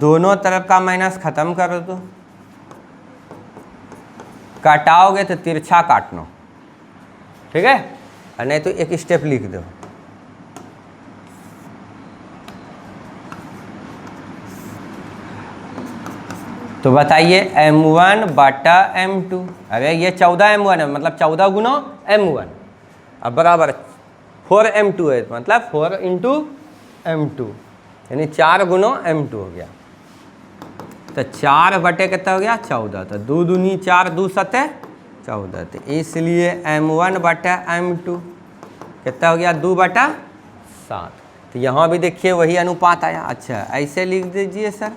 दोनों तरफ का माइनस खत्म कर दो, काटाओगे तो तिरछा काटना, ठीक है, और नहीं तो एक स्टेप लिख दो। तो बताइए m1 बटा m2, अरे ये 14m1 है, मतलब 14 गुना m1, अब बराबर 4m2 है, मतलब 4 × m2, यानी 4 गुना m2 हो गया। तो 4 बटे कितना हो गया 14, तो 2 दूनी 4, 2 सते 14, तो इसलिए m1 बटा m2 कितना हो गया 2 बटा 7। तो यहाँ भी देखिए वही अनुपात आया। अच्छा ऐसे लिख दीजिए सर,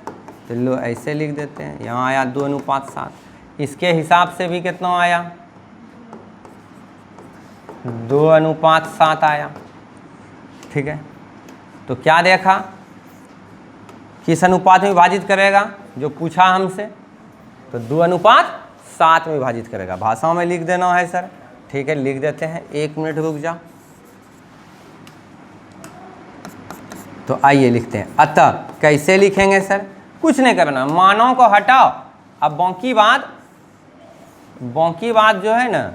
तो लो ऐसे लिख देते हैं, यहाँ आया 2:7। इसके हिसाब से भी कितना आया 2:7 आया, ठीक है। तो क्या देखा, किस अनुपात में विभाजित करेगा, जो पूछा हमसे, तो 2:7 में विभाजित करेगा। भाषाओं में लिख देना है सर, ठीक है, लिख देते हैं, 1 मिनट रुक जा। तो आइए लिखते हैं। अतः कैसे लिखेंगे सर, कुछ नहीं करना, मानों को हटाओ। अब बाकी बात जो है ना,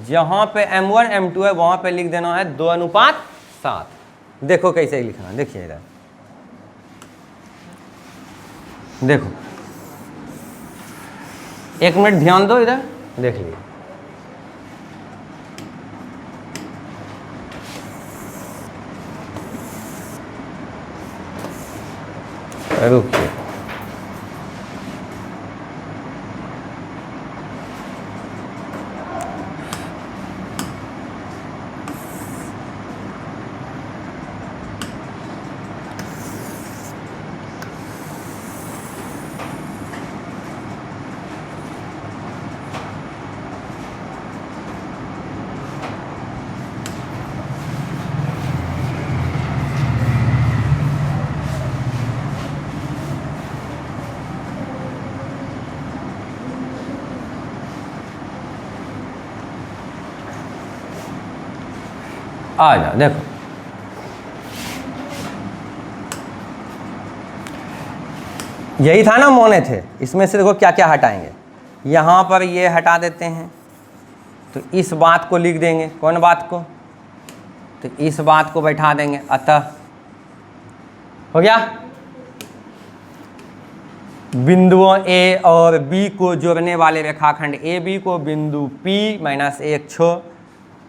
जहाँ पे m1 m2 है वहाँ पे लिख देना है 2:7। देखो कैसे लिखना, देखिए इधर देखो, 1 मिनट ध्यान दो, इधर देख लीजिए। रुकिए, आ जाओ, देखो यही था ना, मोने थे। इसमें से देखो क्या क्या हटाएंगे, यहाँ पर ये हटा देते हैं, तो इस बात को लिख देंगे। कौन बात को, तो इस बात को बैठा देंगे। अतः हो गया, बिंदुओं A और B को जोड़ने वाले रेखाखंड AB को बिंदु P - 1 6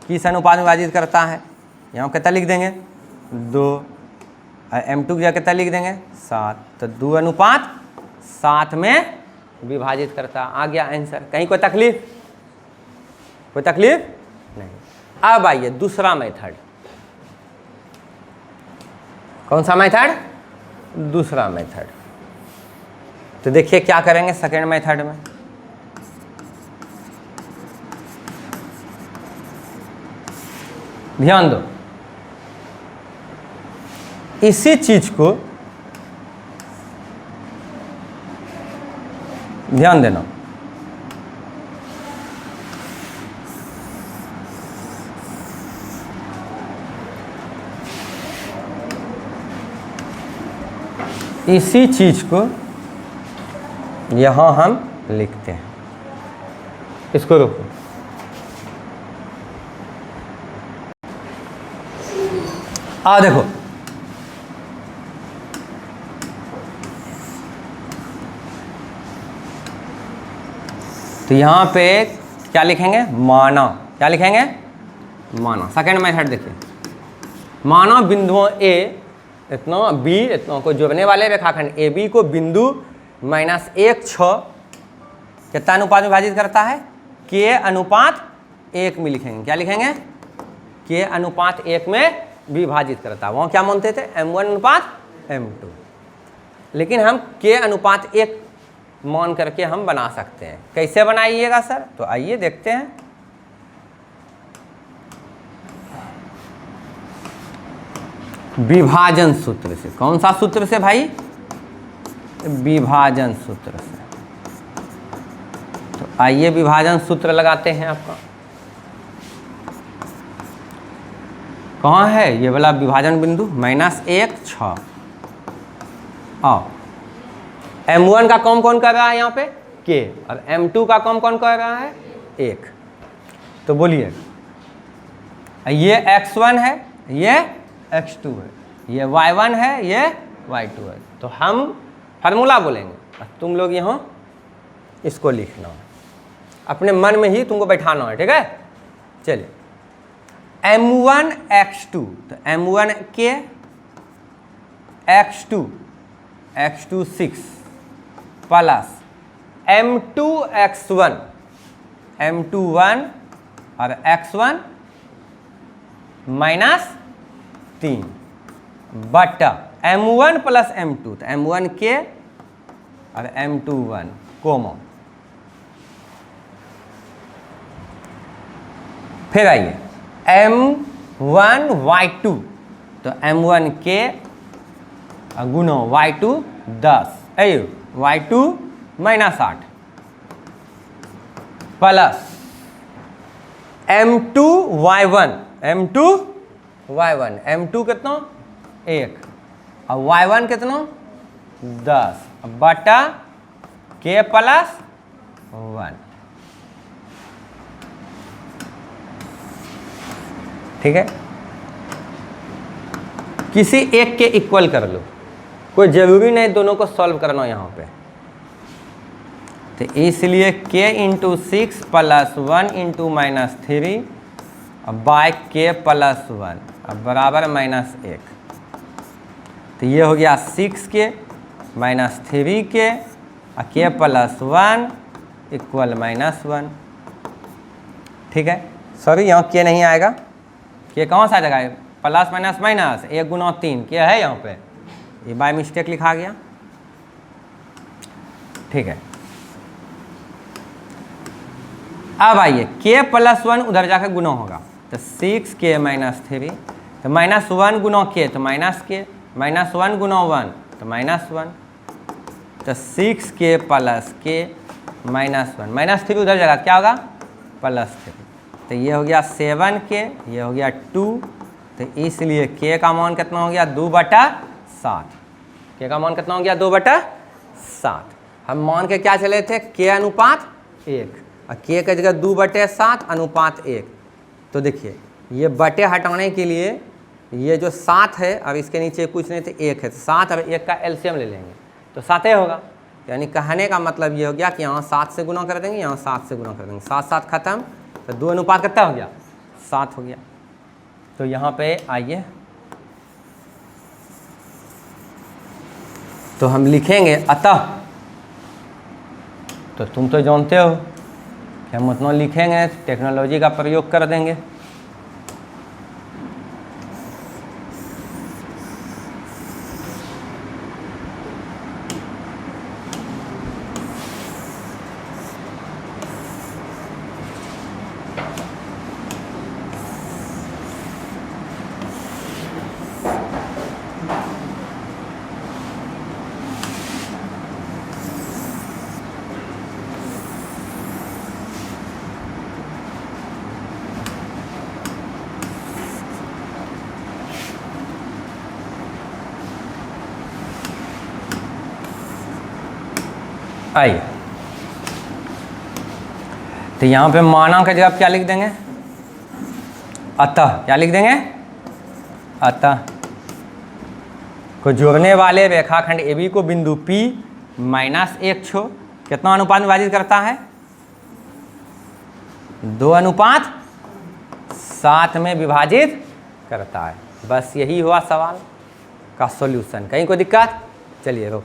किस अनुपात में विभाजित करता है, यहाँ कितना लिख देंगे 2, और m2 की जगह कितना लिख देंगे 7, तो 2:7 में विभाजित करता। आ गया आंसर। कहीं कोई तकलीफ, कोई तकलीफ नहीं। अब आइए दूसरा मेथड। कौन सा मेथड, दूसरा मेथड। तो देखिए क्या करेंगे सेकेंड मेथड में। ध्यान दो, इसी चीज को ध्यान देना, इसी चीज को यहां हम लिखते हैं। इसको रोको, आ देखो, तो यहाँ पे क्या लिखेंगे, माना। क्या लिखेंगे, माना। सेकेंड मेथड देखिए, माना बिंदुओं A इतना बी इतना को जोड़ने वाले रेखाखंड ए बी को बिंदु -1 6 कितना अनुपात में विभाजित करता है? के अनुपात 1 में लिखेंगे। क्या लिखेंगे? के अनुपात 1 में विभाजित करता है। वहाँ क्या मानते थे? m1 अनुपात m2, लेकिन हम के अनुपात 1 मान करके हम बना सकते हैं। कैसे बनाइएगा सर? तो आइए देखते हैं। विभाजन सूत्र से। कौन सा सूत्र से भाई? विभाजन सूत्र से। तो आइए विभाजन सूत्र लगाते हैं। आपका कहाँ है ये वाला विभाजन बिंदु? -1 6 और m1 का कौन कौन कर रहा है यहाँ पे? k, और m2 का कौन कौन कर रहा है? 1। तो बोलिए, ये x1 है, ये x2 है, ये y1 है, ये y2 है। तो हम फार्मूला बोलेंगे और तुम लोग यहाँ इसको लिखना है, अपने मन में ही तुमको बैठाना है, ठीक है? चलिए, m1 x2, तो m1 k, x2 6 plus m2 x1 m2 1 और x1 -3 बटा m1 प्लस m2, तो m1 k और m2 1 कोमा। फिर आइए m1 y2, तो m1 k गुना y2 10 y2 -8 plus m2 y1 m2 कितना? 1 और y1 कितना? 10 बटा k प्लस 1। ठीक है, किसी एक के इक्वल कर लो, कोई जरूरी नहीं दोनों को सॉल्व करना यहाँ पे। तो इसलिए k × 6 plus 1 × -3 by k plus 1 अब बराबर -1। तो ये हो गया 6k -3k और k प्लस 1 इक्वल -1। ठीक है, सॉरी यहाँ k नहीं आएगा, k कहाँ से आ जाएगा? प्लस माइनस माइनस 1 गुना 3 क्या है यहाँ पे? ये बाय मिस्टेक लिखा गया। ठीक है, अब आइए k प्लस 1 उधर जाकर गुना होगा, तो 6k -3, तो -1 गुना k तो -k, -1 गुना 1 तो -1, तो 6k प्लस k -1 -3 उधर जाएगा, क्या होगा? +3। तो ये हो गया 7k, ये हो गया 2, तो इसलिए k का मान कितना हो गया? 2/7। k का मान कितना हो गया? 2/7। हम मान के क्या चले थे? k अनुपात 1 और k की जगह 2/7 अनुपात 1। तो देखिए ये बटे हटाने के लिए ये जो 7 है, अब इसके नीचे कुछ नहीं थे 1 है, तो 7 और 1 का एलसीएम ले लेंगे तो 7 होगा। यानी कहने का मतलब ये हो गया कि यहाँ 7 से गुना कर देंगे, यहाँ 7 से गुना कर देंगे, 7 7 खत्म, तो 2 अनुपात कितना हो गया? 7 हो गया। तो यहाँ पे आइए, तो हम लिखेंगे अतः, तो तुम तो जानते हो कि हम उतना लिखेंगे, टेक्नोलॉजी का प्रयोग कर देंगे। आइए, तो यहाँ पे माना का जगह क्या लिख देंगे? अतः। क्या लिख देंगे? अतः को जोड़ने वाले रेखाखंड AB को बिंदु P -1 छो कितना अनुपात में विभाजित करता है? 2/7 में विभाजित करता है। बस यही हुआ सवाल। का सॉल्यूशन। कहीं कोई दिक्कत? चलिए रोक